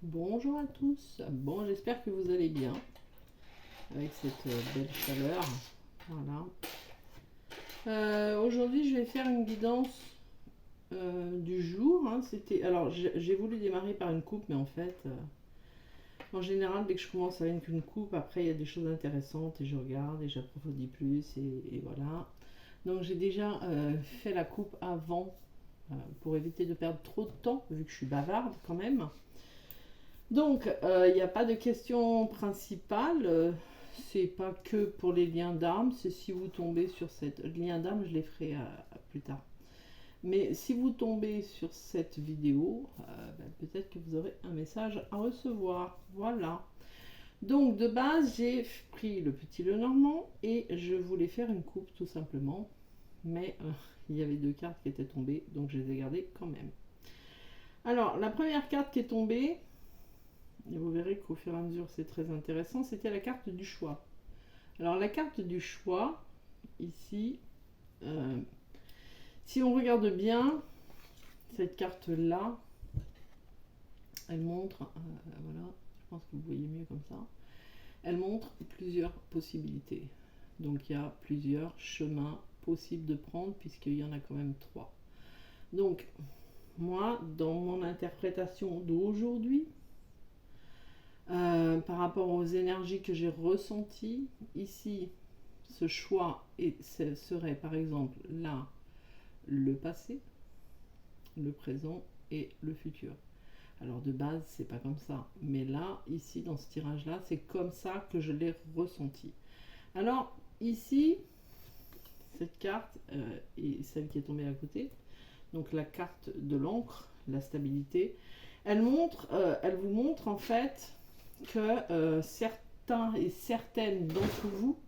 Bonjour à tous. Bon, j'espère que vous allez bien avec cette belle chaleur. Voilà. Aujourd'hui, je vais faire une guidance du jour. Hein. Alors, j'ai voulu démarrer par une coupe, mais en fait, en général, dès que je commence avec une coupe, après, il y a des choses intéressantes et je regarde et j'approfondis plus et voilà. Donc, j'ai déjà fait la coupe avant pour éviter de perdre trop de temps, vu que je suis bavarde quand même. Donc, il n'y a pas de question principale. C'est pas que pour les liens d'âme. C'est si vous tombez sur cette lien d'âme, je les ferai plus tard. Mais si vous tombez sur cette vidéo, peut-être que vous aurez un message à recevoir. Voilà. Donc, de base, j'ai pris le petit Lenormand et je voulais faire une coupe tout simplement. Mais il y avait deux cartes qui étaient tombées, donc je les ai gardées quand même. Alors, la première carte qui est tombée, et vous verrez qu'au fur et à mesure c'est très intéressant, c'était la carte du choix. Alors la carte du choix, ici, si on regarde bien, cette carte-là, elle montre, voilà, je pense que vous voyez mieux comme ça, elle montre plusieurs possibilités. Donc il y a plusieurs chemins possibles de prendre, puisqu'il y en a quand même trois. Donc, moi, dans mon interprétation d'aujourd'hui, par rapport aux énergies que j'ai ressenties, ici, ce choix serait par exemple là le passé, le présent et le futur. Alors de base, c'est pas comme ça, mais là, ici, dans ce tirage-là, c'est comme ça que je l'ai ressenti. Alors ici, cette carte et celle qui est tombée à côté, donc la carte de l'encre, la stabilité, elle vous montre en fait que certains et certaines d'entre vous,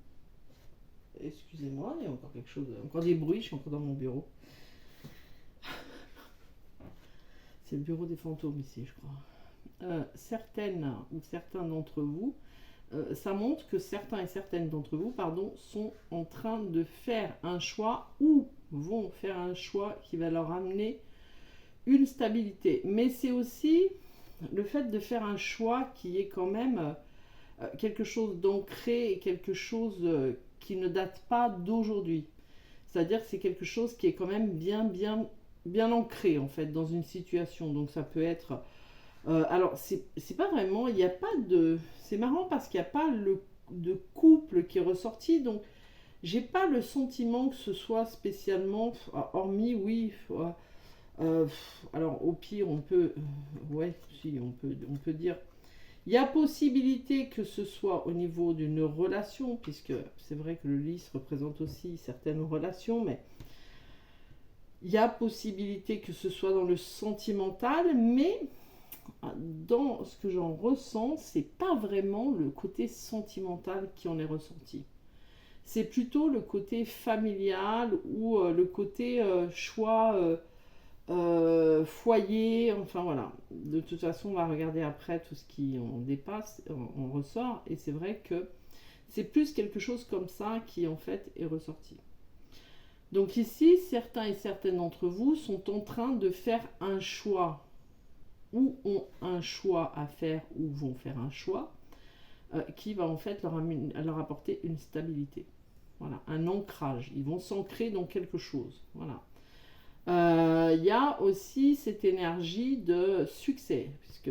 excusez-moi, il y a encore quelque chose, encore des bruits, je suis encore dans mon bureau. C'est le bureau des fantômes ici, je crois. Certaines ou certains d'entre vous, ça montre que certains et certaines d'entre vous, pardon, sont en train de faire un choix ou vont faire un choix qui va leur amener une stabilité. Mais c'est aussi le fait de faire un choix qui est quand même quelque chose d'ancré et quelque chose qui ne date pas d'aujourd'hui. C'est-à-dire que c'est quelque chose qui est quand même bien ancré en fait dans une situation. Donc ça peut être... alors c'est pas vraiment... Il n'y a pas de... C'est marrant parce qu'il n'y a pas de couple qui est ressorti. Donc j'ai pas le sentiment que ce soit spécialement... Hormis, oui... alors au pire on peut... ouais, si, on peut dire... Il y a possibilité que ce soit au niveau d'une relation, puisque c'est vrai que le lys représente aussi certaines relations, mais il y a possibilité que ce soit dans le sentimental, mais dans ce que j'en ressens, c'est pas vraiment le côté sentimental qui en est ressenti. C'est plutôt le côté familial ou le côté choix foyer, enfin voilà. De toute façon, on va regarder après tout ce qui en dépasse, on ressort, et c'est vrai que c'est plus quelque chose comme ça qui en fait est ressorti. Donc ici, certains et certaines d'entre vous sont en train de faire un choix, ou ont un choix à faire, ou vont faire un choix, qui va en fait leur apporter une stabilité. Voilà, un ancrage. Ils vont s'ancrer dans quelque chose. Voilà. Il y a aussi cette énergie de succès, puisque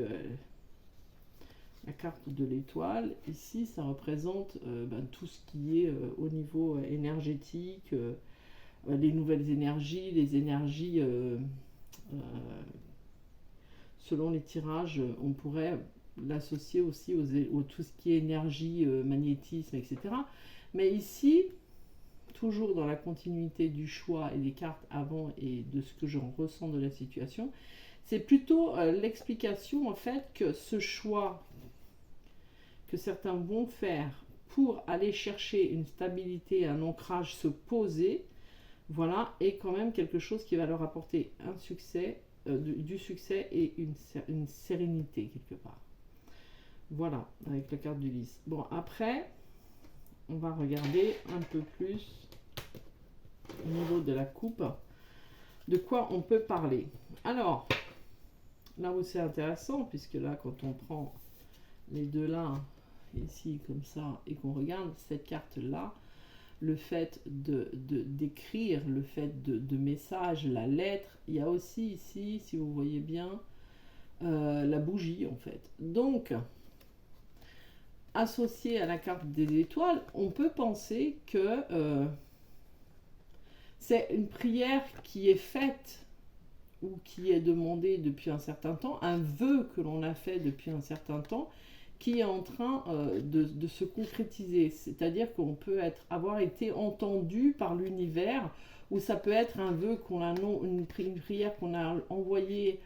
la carte de l'étoile, ici, ça représente tout ce qui est au niveau énergétique, les nouvelles énergies, les énergies, selon les tirages, on pourrait l'associer aussi aux tout ce qui est énergie, magnétisme, etc. Mais ici, toujours dans la continuité du choix et des cartes avant et de ce que j'en ressens de la situation, c'est plutôt l'explication en fait que ce choix que certains vont faire pour aller chercher une stabilité, un ancrage, se poser, voilà, est quand même quelque chose qui va leur apporter un succès, du succès et une sérénité quelque part. Voilà, avec la carte du lys. Bon, après, on va regarder un peu plus au niveau de la coupe, de quoi on peut parler. Alors, là où c'est intéressant, puisque là, quand on prend les deux là, ici, comme ça, et qu'on regarde cette carte-là, le fait d'écrire, le fait de message, la lettre, il y a aussi ici, si vous voyez bien, la bougie, en fait. Donc, associé à la carte des étoiles, on peut penser que c'est une prière qui est faite ou qui est demandée depuis un certain temps, un vœu que l'on a fait depuis un certain temps, qui est en train de se concrétiser. C'est-à-dire qu'on peut avoir été entendu par l'univers, ou ça peut être un vœu une prière qu'on a envoyée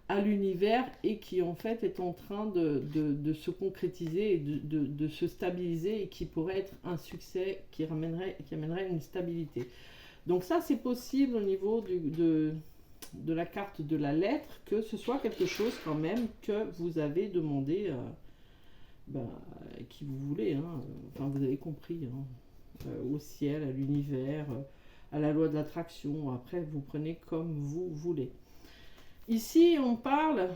à l'univers et qui en fait est en train de se concrétiser et de se stabiliser et qui pourrait être un succès qui amènerait une stabilité. Donc ça, c'est possible au niveau de la carte de la lettre, que ce soit quelque chose quand même que vous avez demandé, qui vous voulez, hein. Enfin vous avez compris, hein. Au ciel, à l'univers, à la loi de l'attraction. Après, vous prenez comme vous voulez. Ici, on parle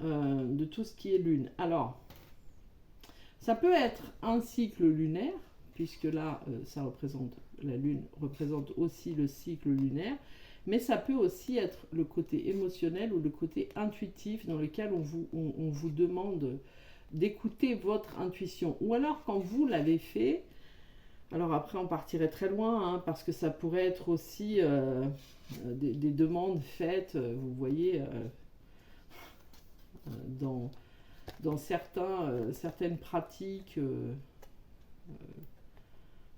de tout ce qui est lune. Alors, ça peut être un cycle lunaire, puisque là, ça représente, la lune représente aussi le cycle lunaire, mais ça peut aussi être le côté émotionnel ou le côté intuitif dans lequel on vous demande d'écouter votre intuition. Ou alors, quand vous l'avez fait, alors après, on partirait très loin, hein, parce que ça pourrait être aussi des demandes faites, vous voyez, dans certaines pratiques,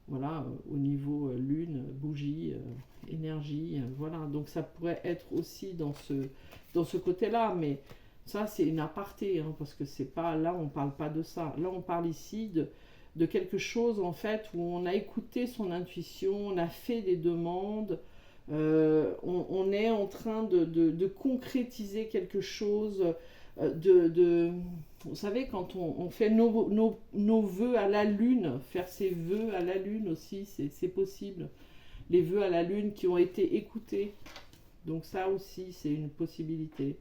voilà, au niveau lune, bougie, énergie, voilà. Donc ça pourrait être aussi dans ce côté-là, mais ça c'est une aparté, hein, parce que c'est pas, là on parle pas de ça. Là on parle ici de quelque chose en fait où on a écouté son intuition, on a fait des demandes, on est en train de concrétiser quelque chose, vous savez, quand on fait nos vœux à la lune, faire ses vœux à la lune aussi, c'est possible. Les vœux à la lune qui ont été écoutés, donc ça aussi c'est une possibilité.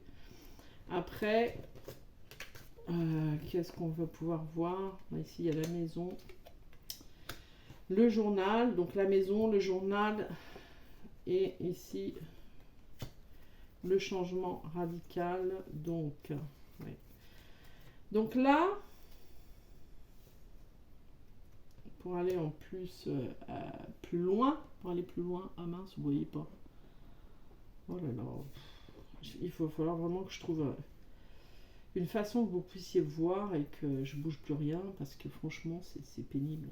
Après, qu'est-ce qu'on va pouvoir voir? Ici il y a la maison, le journal, donc la maison, le journal, et ici le changement radical. Donc, ouais. Donc là, pour aller en plus pour aller plus loin, ah mince, vous voyez pas. Oh là là, il va falloir vraiment que je trouve une façon que vous puissiez voir et que je bouge plus rien, parce que franchement c'est pénible.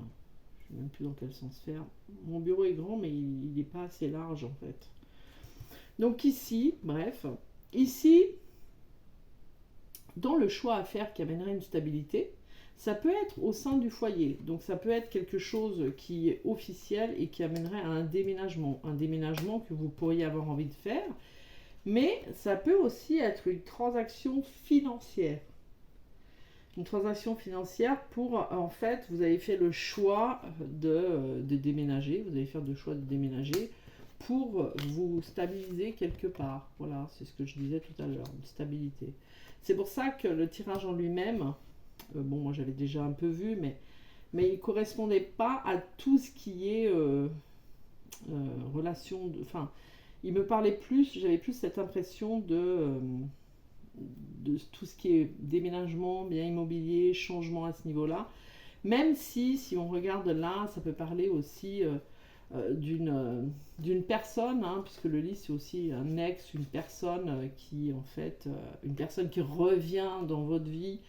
Je ne sais même plus dans quel sens faire. Mon bureau est grand, mais il n'est pas assez large en fait. Donc ici, bref, ici, dans le choix à faire qui amènerait une stabilité, ça peut être au sein du foyer. Donc ça peut être quelque chose qui est officiel et qui amènerait à un déménagement que vous pourriez avoir envie de faire. Mais ça peut aussi être une transaction financière. Une transaction financière pour, en fait, vous avez fait le choix de déménager. Vous allez faire le choix de déménager pour vous stabiliser quelque part. Voilà, c'est ce que je disais tout à l'heure, une stabilité. C'est pour ça que le tirage en lui-même, bon, moi j'avais déjà un peu vu, mais il ne correspondait pas à tout ce qui est relation, enfin, il me parlait plus, j'avais plus cette impression de tout ce qui est déménagement, bien immobilier, changement à ce niveau-là. Même si on regarde là, ça peut parler aussi d'une personne, hein, puisque le lit c'est aussi un ex, une personne qui en fait, une personne qui revient dans votre vie,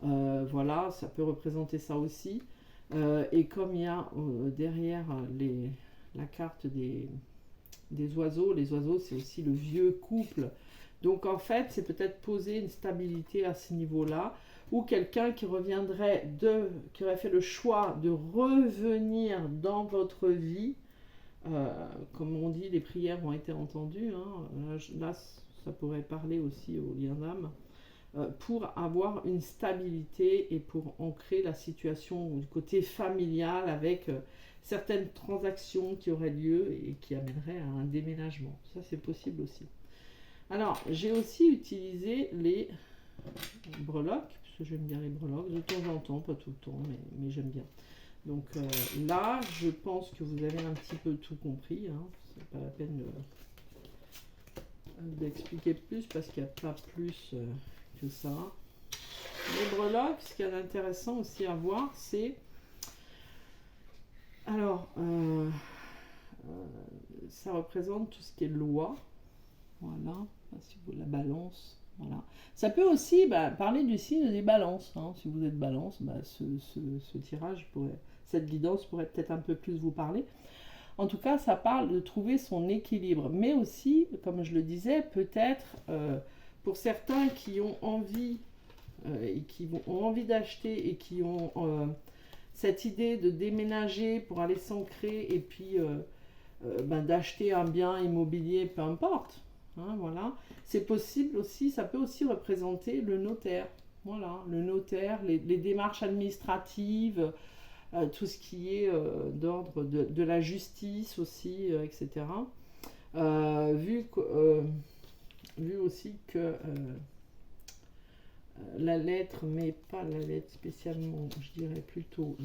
voilà, ça peut représenter ça aussi. Et comme il y a derrière la carte des oiseaux, les oiseaux c'est aussi le vieux couple. Donc en fait, c'est peut-être poser une stabilité à ce niveau-là, ou quelqu'un qui qui aurait fait le choix de revenir dans votre vie. Comme on dit, les prières ont été entendues, hein. Là, ça pourrait parler aussi au lien d'âme, pour avoir une stabilité et pour ancrer la situation du côté familial avec certaines transactions qui auraient lieu et qui amèneraient à un déménagement. Ça, c'est possible aussi. Alors, j'ai aussi utilisé les breloques, parce que j'aime bien les breloques, de temps en temps, pas tout le temps, mais j'aime bien. Donc là, je pense que vous avez un petit peu tout compris, hein. C'est pas la peine d'expliquer plus, parce qu'il n'y a pas plus que ça. Les breloques, ce qu'il y a d'intéressant aussi à voir, c'est... Alors, ça représente tout ce qui est loi. Voilà, si vous la balance, voilà. Ça peut aussi parler du signe des balances, hein. Si vous êtes balance, ce tirage pourrait, cette guidance pourrait peut-être un peu plus vous parler. En tout cas, ça parle de trouver son équilibre, mais aussi, comme je le disais, peut-être pour certains qui ont envie et qui ont envie d'acheter et qui ont cette idée de déménager pour aller s'ancrer et puis d'acheter un bien immobilier, peu importe. Hein, voilà. C'est possible aussi, ça peut aussi représenter le notaire. Voilà, le notaire, les démarches administratives, tout ce qui est d'ordre de la justice aussi, etc. Vu aussi que la lettre, mais pas la lettre spécialement, je dirais plutôt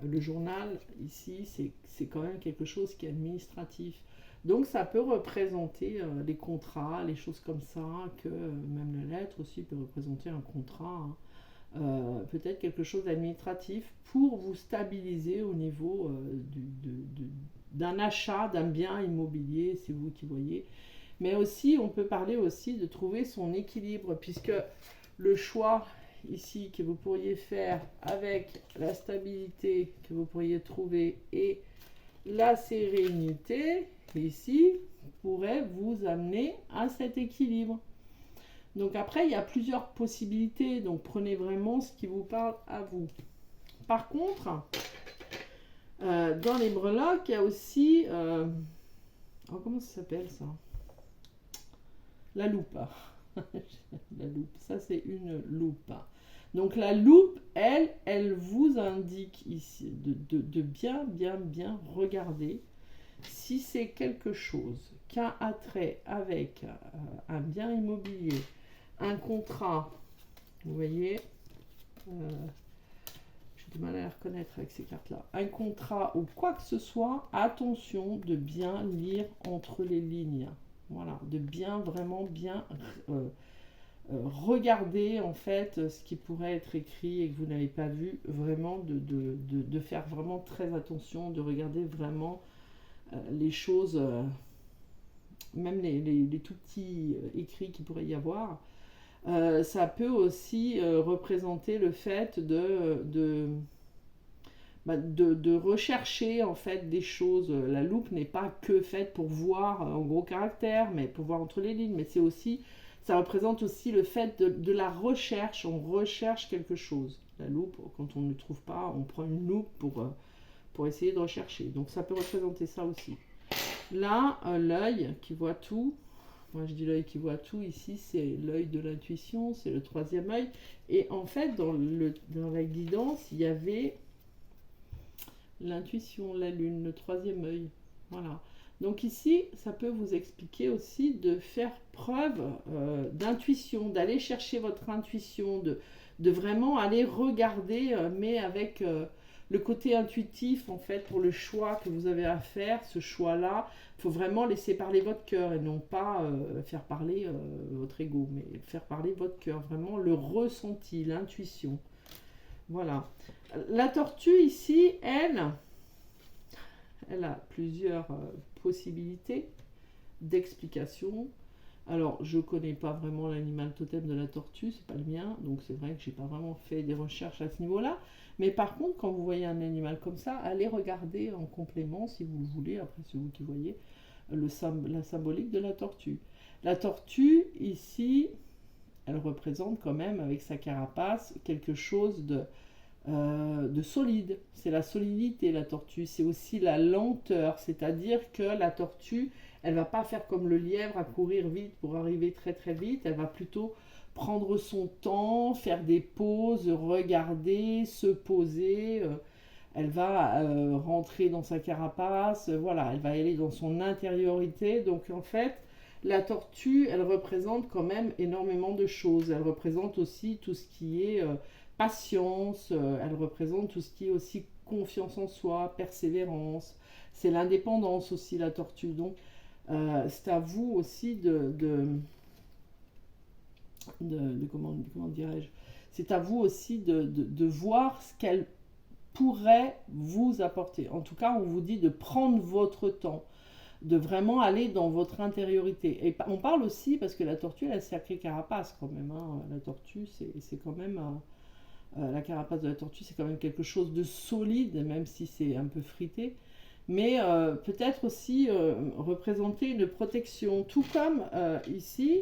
le journal, ici, c'est quand même quelque chose qui est administratif. Donc ça peut représenter les contrats, les choses comme ça, que même la lettre aussi peut représenter un contrat, hein. Peut-être quelque chose d'administratif pour vous stabiliser au niveau d'un achat d'un bien immobilier, c'est vous qui voyez. Mais aussi, on peut parler aussi de trouver son équilibre, puisque le choix ici que vous pourriez faire avec la stabilité que vous pourriez trouver et la sérénité, ici, pourrait vous amener à cet équilibre. Donc après, il y a plusieurs possibilités, donc prenez vraiment ce qui vous parle à vous. Par contre, dans les breloques, il y a aussi... comment ça s'appelle ça? La loupe. La loupe, ça c'est une loupe. Donc la loupe, elle vous indique ici de bien regarder si c'est quelque chose qui a attrait avec un bien immobilier, un contrat, vous voyez, j'ai du mal à la reconnaître avec ces cartes-là, un contrat ou quoi que ce soit, attention de bien lire entre les lignes. Voilà, de vraiment bien regarder en fait ce qui pourrait être écrit et que vous n'avez pas vu, vraiment de faire vraiment très attention, de regarder vraiment les choses, même les tout petits écrits qu'il pourrait y avoir. Ça peut aussi représenter le fait de rechercher en fait des choses. La loupe n'est pas que faite pour voir en gros caractère, mais pour voir entre les lignes, mais c'est aussi, ça représente aussi le fait de la recherche. On recherche quelque chose. La loupe, quand on ne trouve pas, on prend une loupe pour essayer de rechercher. Donc ça peut représenter ça aussi. Là, l'œil qui voit tout. Moi je dis l'œil qui voit tout, ici c'est l'œil de l'intuition, c'est le troisième œil. Et en fait dans la guidance, il y avait l'intuition, la lune, le troisième œil. Voilà. Donc ici, ça peut vous expliquer aussi de faire preuve d'intuition, d'aller chercher votre intuition, de vraiment aller regarder, mais avec le côté intuitif, en fait, pour le choix que vous avez à faire, ce choix-là, il faut vraiment laisser parler votre cœur et non pas faire parler votre ego, mais faire parler votre cœur, vraiment le ressenti, l'intuition. Voilà. La tortue ici, elle a plusieurs possibilités d'explication. Alors, je ne connais pas vraiment l'animal totem de la tortue, c'est pas le mien, donc c'est vrai que j'ai pas vraiment fait des recherches à ce niveau-là. Mais par contre, quand vous voyez un animal comme ça, allez regarder en complément, si vous le voulez, après c'est vous qui voyez, la symbolique de la tortue. La tortue, ici, elle représente quand même, avec sa carapace, quelque chose de solide. C'est la solidité, la tortue. C'est aussi la lenteur, c'est-à-dire que la tortue, elle va pas faire comme le lièvre à courir vite pour arriver très très vite. Elle va plutôt prendre son temps, faire des pauses, regarder, se poser. Elle va rentrer dans sa carapace. Voilà, elle va aller dans son intériorité. Donc en fait, la tortue, elle représente quand même énormément de choses. Elle représente aussi tout ce qui est patience, elle représente tout ce qui est aussi confiance en soi, persévérance. C'est l'indépendance aussi, la tortue. Donc, c'est à vous aussi comment dirais-je, c'est à vous aussi de voir ce qu'elle pourrait vous apporter. En tout cas, on vous dit de prendre votre temps, de vraiment aller dans votre intériorité. Et on parle aussi, parce que la tortue, elle a une sacrée carapace quand même. Hein. La tortue, c'est quand même... la carapace de la tortue, c'est quand même quelque chose de solide, même si c'est un peu frité. Mais peut-être aussi représenter une protection. Tout comme ici,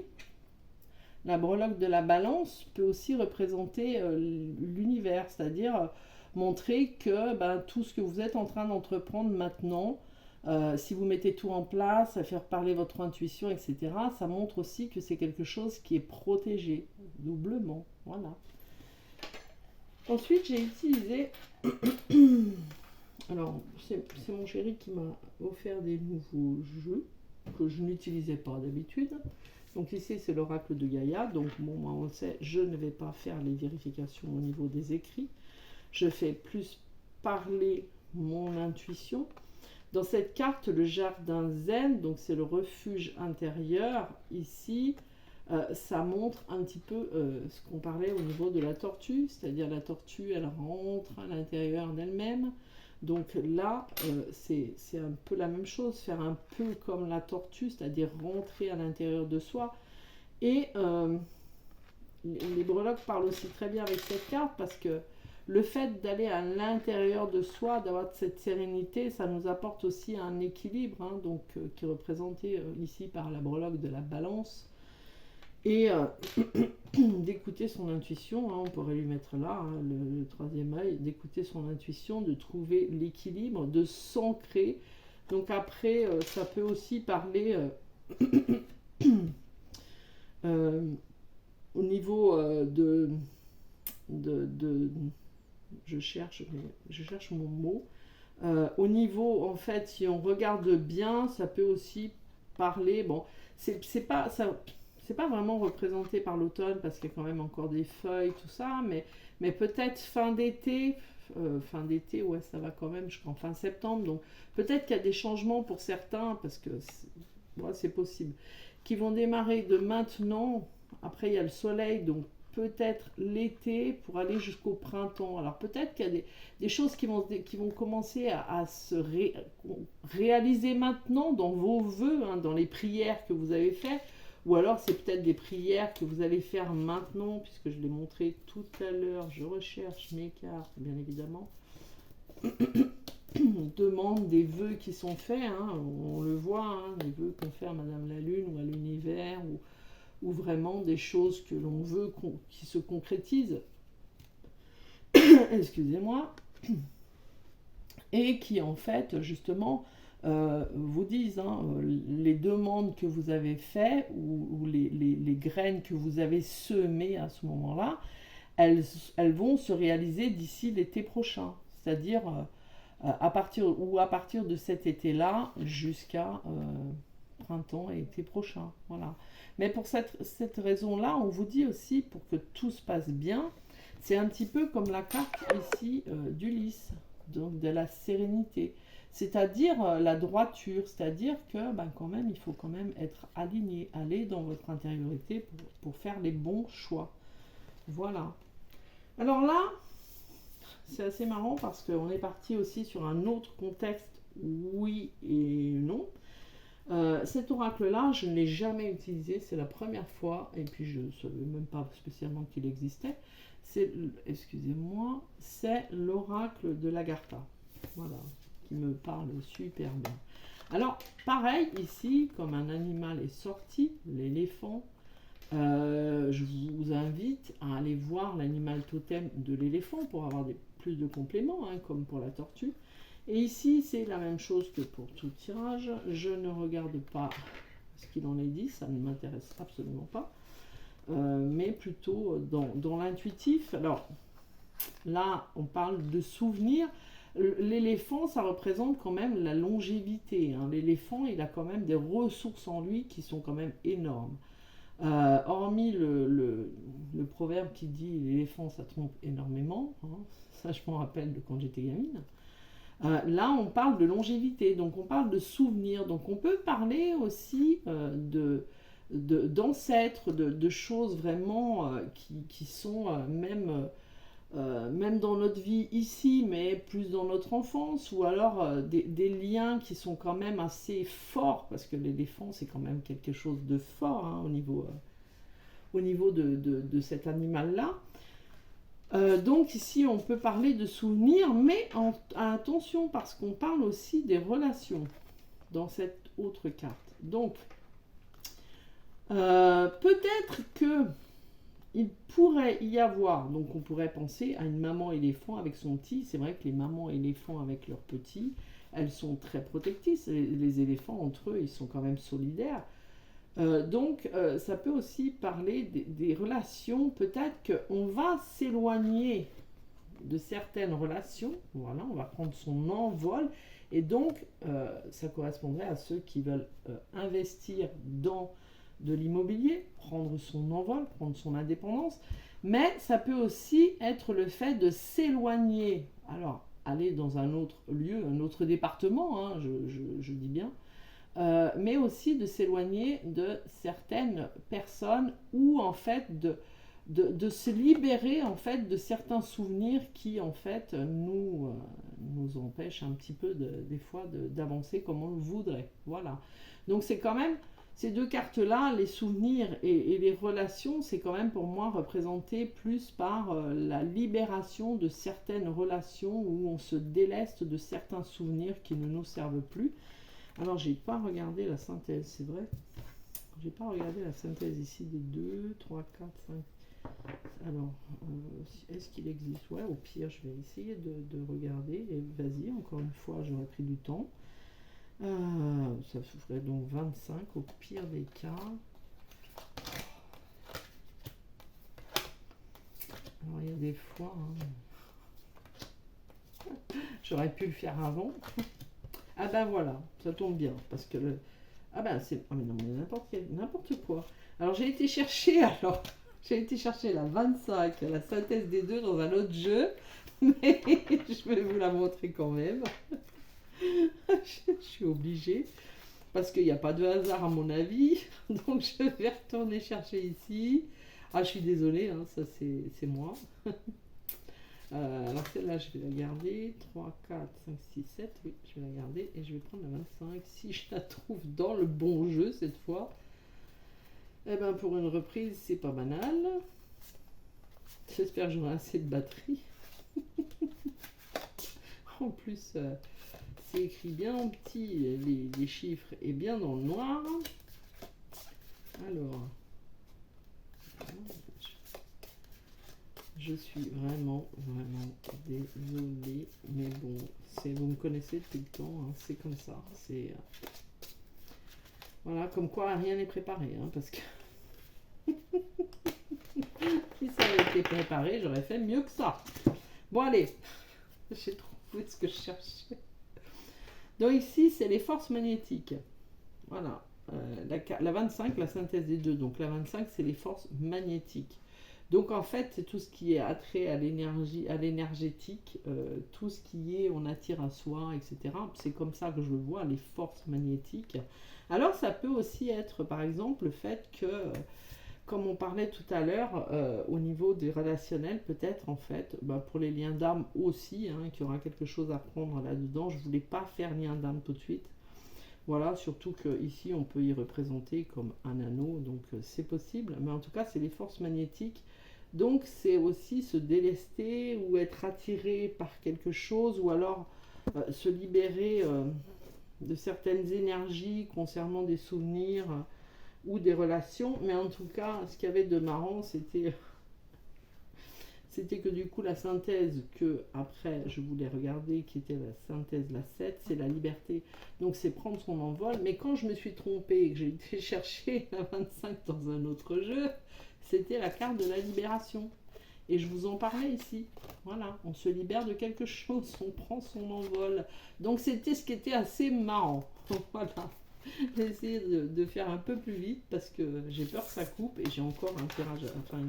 la breloque de la balance peut aussi représenter l'univers, c'est-à-dire montrer que tout ce que vous êtes en train d'entreprendre maintenant, si vous mettez tout en place, à faire parler votre intuition, etc., ça montre aussi que c'est quelque chose qui est protégé, doublement. Voilà. Ensuite, j'ai utilisé... Alors, c'est mon chéri qui m'a offert des nouveaux jeux que je n'utilisais pas d'habitude. Donc ici, c'est l'oracle de Gaïa. Donc, bon, moi, on le sait, je ne vais pas faire les vérifications au niveau des écrits. Je fais plus parler mon intuition. Dans cette carte, le jardin zen, donc c'est le refuge intérieur, ici, ça montre un petit peu ce qu'on parlait au niveau de la tortue, c'est-à-dire la tortue, elle rentre à l'intérieur d'elle-même. Donc là, c'est un peu la même chose, faire un peu comme la tortue, c'est-à-dire rentrer à l'intérieur de soi. Et les breloques parlent aussi très bien avec cette carte parce que le fait d'aller à l'intérieur de soi, d'avoir cette sérénité, ça nous apporte aussi un équilibre, hein, donc, qui est représenté ici par la breloque de la balance. Et d'écouter son intuition, hein, on pourrait lui mettre là, hein, le troisième œil, d'écouter son intuition, de trouver l'équilibre, de s'ancrer. Donc après, ça peut aussi parler au niveau je cherche mon mot. Au niveau, en fait, si on regarde bien, ça peut aussi parler, bon, c'est pas vraiment représenté par l'automne parce qu'il y a quand même encore des feuilles, tout ça, mais peut-être fin d'été, ouais, ça va quand même jusqu'en fin septembre, donc peut-être qu'il y a des changements pour certains, parce que c'est possible, qui vont démarrer de maintenant. Après, il y a le soleil, donc peut-être l'été pour aller jusqu'au printemps. Alors peut-être qu'il y a des choses qui vont commencer à se réaliser maintenant dans vos vœux, hein, dans les prières que vous avez faites, ou alors c'est peut-être des prières que vous allez faire maintenant, puisque je l'ai montré tout à l'heure. Je recherche mes cartes, bien évidemment. On demande des vœux qui sont faits, hein, on le voit, hein, des vœux qu'on fait à Madame la Lune ou à l'univers, ou vraiment des choses que l'on veut qui se concrétisent. Excusez-moi. Et qui en fait, justement, vous disent, hein, les demandes que vous avez faites ou les graines que vous avez semées à ce moment-là, elles vont se réaliser d'ici l'été prochain. C'est-à-dire à partir de cet été-là jusqu'à printemps et été prochain. Voilà. Mais pour cette raison-là, on vous dit aussi, pour que tout se passe bien, c'est un petit peu comme la carte ici d'Ulysse, donc de la sérénité. C'est-à-dire la droiture, c'est-à-dire que quand même, il faut quand même être aligné, aller dans votre intériorité pour faire les bons choix. Voilà. Alors là, c'est assez marrant parce qu'on est parti aussi sur un autre contexte, oui et non. Cet oracle-là, je ne l'ai jamais utilisé, c'est la première fois, et puis je ne savais même pas spécialement qu'il existait. Excusez-moi, c'est l'oracle de l'Agartha. Voilà, qui me parle super bien. Alors, pareil, ici, comme un animal est sorti, l'éléphant, je vous invite à aller voir l'animal totem de l'éléphant pour avoir plus de compléments, hein, comme pour la tortue. Et ici, c'est la même chose que pour tout tirage. Je ne regarde pas ce qu'il en est dit, ça ne m'intéresse absolument pas. Mais plutôt dans l'intuitif. Alors, là, on parle de souvenirs. l'éléphant, ça représente quand même la longévité, hein. L'éléphant, il a quand même des ressources en lui qui sont quand même énormes. Hormis le proverbe qui dit l'éléphant, ça trompe énormément, hein. Ça, je m'en rappelle de quand j'étais gamine. Là, on parle de longévité, donc on parle de souvenirs. Donc on peut parler aussi d'ancêtres, de choses vraiment qui sont même dans notre vie ici, mais plus dans notre enfance, ou alors des liens qui sont quand même assez forts, parce que l'éléphant, c'est quand même quelque chose de fort, hein, au niveau de cet animal-là. Donc ici, on peut parler de souvenirs, mais attention, parce qu'on parle aussi des relations dans cette autre carte. Donc, peut-être que il pourrait y avoir, donc on pourrait penser à une maman éléphant avec son petit. C'est vrai que les mamans éléphants avec leurs petits, elles sont très protectrices. Les éléphants, entre eux, ils sont quand même solidaires. Donc, ça peut aussi parler des relations. Peut-être qu'on va s'éloigner de certaines relations. Voilà, on va prendre son envol. Et donc, ça correspondrait à ceux qui veulent investir dans de l'immobilier, prendre son envol, prendre son indépendance. Mais ça peut aussi être le fait de s'éloigner. Alors, aller dans un autre lieu, un autre département, hein, je dis bien. Mais aussi de s'éloigner de certaines personnes ou en fait de se libérer en fait de certains souvenirs qui en fait nous empêchent un petit peu des fois d'avancer comme on le voudrait. Voilà. Donc c'est quand même ces deux cartes-là, les souvenirs et les relations, c'est quand même pour moi représenté plus par la libération de certaines relations où on se déleste de certains souvenirs qui ne nous servent plus. Alors, j'ai pas regardé la synthèse, c'est vrai. J'ai pas regardé la synthèse ici des 2, 3, 4, 5. Alors, est-ce qu'il existe? Ouais, au pire, je vais essayer de regarder. Et vas-y, encore une fois, j'aurais pris du temps. Ça ferait donc 25 au pire des cas. Alors, il y a des fois... hein, j'aurais pu le faire avant. Ah ben voilà, ça tombe bien, parce que le... Ah ben c'est... Ah mais non, mais n'importe quoi. Alors j'ai été chercher, la 25, la synthèse des deux dans un autre jeu, mais je vais vous la montrer quand même. Je suis obligée, parce qu'il n'y a pas de hasard à mon avis, donc je vais retourner chercher ici. Ah, je suis désolée, hein, ça c'est moi. Alors celle-là, je vais la garder. 3, 4, 5, 6, 7. Oui, je vais la garder. Et je vais prendre la 25 si je la trouve dans le bon jeu cette fois. Eh ben pour une reprise, c'est pas banal. J'espère que j'aurai assez de batterie. En plus, c'est écrit bien en petit, les chiffres, et bien dans le noir. Alors... Je suis vraiment désolée, mais bon, vous me connaissez depuis le temps, hein, c'est comme ça. C'est voilà, comme quoi rien n'est préparé, hein, parce que si ça avait été préparé, j'aurais fait mieux que ça. Bon allez, j'ai trouvé ce que je cherchais. Donc ici, c'est les forces magnétiques. Voilà, la 25, la synthèse des deux. Donc la 25, c'est les forces magnétiques. Donc en fait, c'est tout ce qui est attrait à l'énergie, à l'énergétique, tout ce qui est on attire à soi, etc. C'est comme ça que je le vois, les forces magnétiques. Alors ça peut aussi être par exemple le fait que, comme on parlait tout à l'heure, au niveau des relationnels, peut-être en fait, pour les liens d'âme aussi, hein, qu'il y aura quelque chose à prendre là-dedans. Je ne voulais pas faire lien d'âme tout de suite. Voilà, surtout qu'ici on peut y représenter comme un anneau, donc c'est possible. Mais en tout cas, c'est les forces magnétiques. Donc c'est aussi se délester ou être attiré par quelque chose, ou alors se libérer de certaines énergies concernant des souvenirs ou des relations. Mais en tout cas, ce qu'il y avait de marrant, c'était que du coup la synthèse que après je voulais regarder, qui était la synthèse, la 7, c'est la liberté. Donc c'est prendre son envol. Mais quand je me suis trompée et que j'ai été chercher la 25 dans un autre jeu, c'était la carte de la libération. Et je vous en parlais ici. Voilà, on se libère de quelque chose, on prend son envol. Donc c'était ce qui était assez marrant. Voilà. J'ai essayé de faire un peu plus vite parce que j'ai peur que ça coupe et j'ai encore un tirage, enfin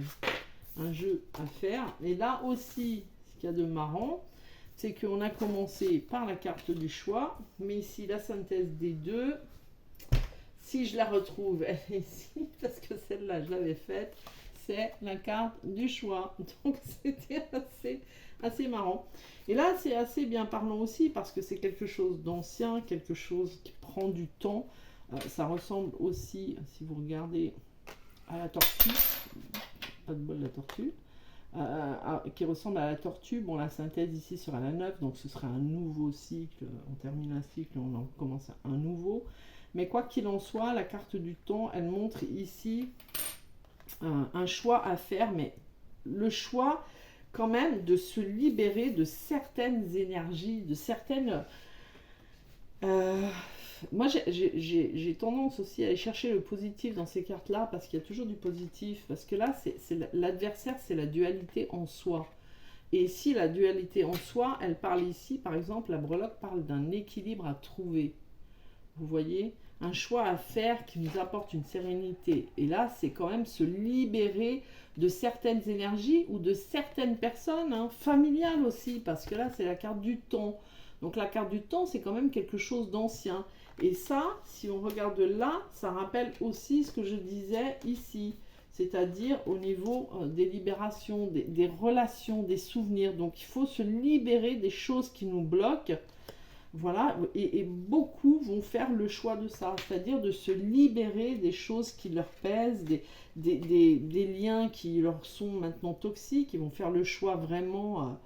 un jeu à faire. Et là aussi, ce qu'il y a de marrant, c'est qu'on a commencé par la carte du choix, mais ici la synthèse des deux, si je la retrouve, elle est ici, parce que celle-là je l'avais faite, c'est la carte du choix. Donc c'était assez marrant. Et là c'est assez bien parlant aussi, parce que c'est quelque chose d'ancien, quelque chose qui prend du temps. Ça ressemble aussi, si vous regardez, à la tortue, pas de bol la tortue, qui ressemble à la tortue. Bon, la synthèse ici sera la 9, donc ce sera un nouveau cycle. On termine un cycle, on en commence un nouveau. Mais quoi qu'il en soit, la carte du temps, elle montre ici un choix à faire, mais le choix quand même de se libérer de certaines énergies, de certaines... moi, j'ai tendance aussi à aller chercher le positif dans ces cartes-là, parce qu'il y a toujours du positif, parce que là, l'adversaire, c'est la dualité en soi. Et si la dualité en soi, elle parle ici, par exemple, la breloque parle d'un équilibre à trouver. Vous voyez, un choix à faire qui nous apporte une sérénité. Et là, c'est quand même se libérer de certaines énergies ou de certaines personnes, hein, familiales aussi, parce que là, c'est la carte du temps. Donc la carte du temps, c'est quand même quelque chose d'ancien. Et ça, si on regarde là, ça rappelle aussi ce que je disais ici, c'est-à-dire au niveau des libérations, des relations, des souvenirs. Donc il faut se libérer des choses qui nous bloquent. Voilà, et beaucoup vont faire le choix de ça, c'est-à-dire de se libérer des choses qui leur pèsent, des liens qui leur sont maintenant toxiques. Ils vont faire le choix vraiment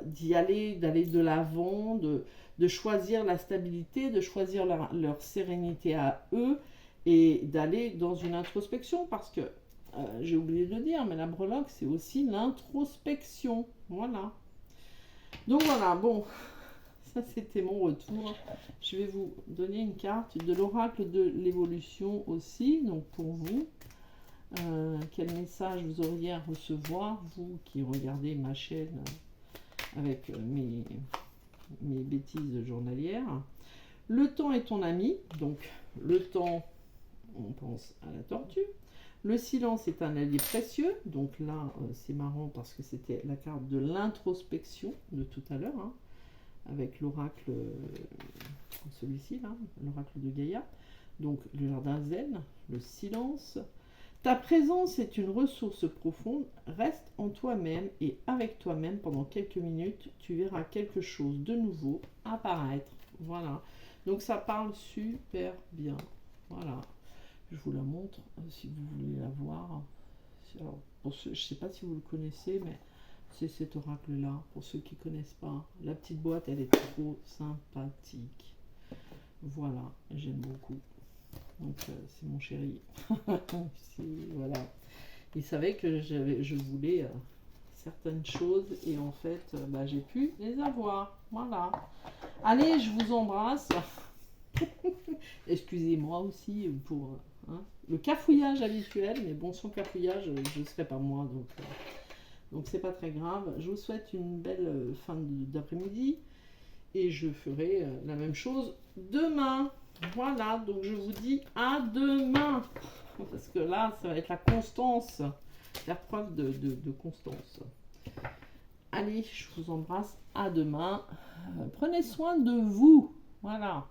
d'y aller, d'aller de l'avant, de choisir la stabilité, de choisir leur sérénité à eux et d'aller dans une introspection, parce que, j'ai oublié de le dire, mais la breloque, c'est aussi l'introspection. Voilà. Donc voilà, bon, ça c'était mon retour. Je vais vous donner une carte de l'oracle de l'évolution aussi, donc pour vous. Quel message vous auriez à recevoir, vous qui regardez ma chaîne avec mes bêtises journalières. Le temps est ton ami, donc le temps, on pense à la tortue. Le silence est un allié précieux, donc là c'est marrant parce que c'était la carte de l'introspection de tout à l'heure, hein, avec l'oracle, celui-ci là, l'oracle de Gaïa. Donc le jardin zen, le silence. Ta présence est une ressource profonde, reste en toi-même et avec toi-même pendant quelques minutes, tu verras quelque chose de nouveau apparaître. Voilà, donc ça parle super bien. Voilà, je vous la montre si vous voulez la voir. Alors, pour ceux, je ne sais pas si vous le connaissez, mais c'est cet oracle-là, pour ceux qui ne connaissent pas. La petite boîte, elle est trop sympathique. Voilà, j'aime beaucoup. Donc c'est mon chéri. Voilà. Il savait que je voulais certaines choses et en fait j'ai pu les avoir. Voilà. Allez, je vous embrasse. Excusez-moi aussi pour le cafouillage habituel, mais bon, sans cafouillage, je ne serais pas moi, donc c'est pas très grave. Je vous souhaite une belle fin d'après-midi et je ferai la même chose demain. Voilà, donc je vous dis à demain, parce que là, ça va être la constance, faire preuve de constance. Allez, je vous embrasse, à demain. Prenez soin de vous. Voilà.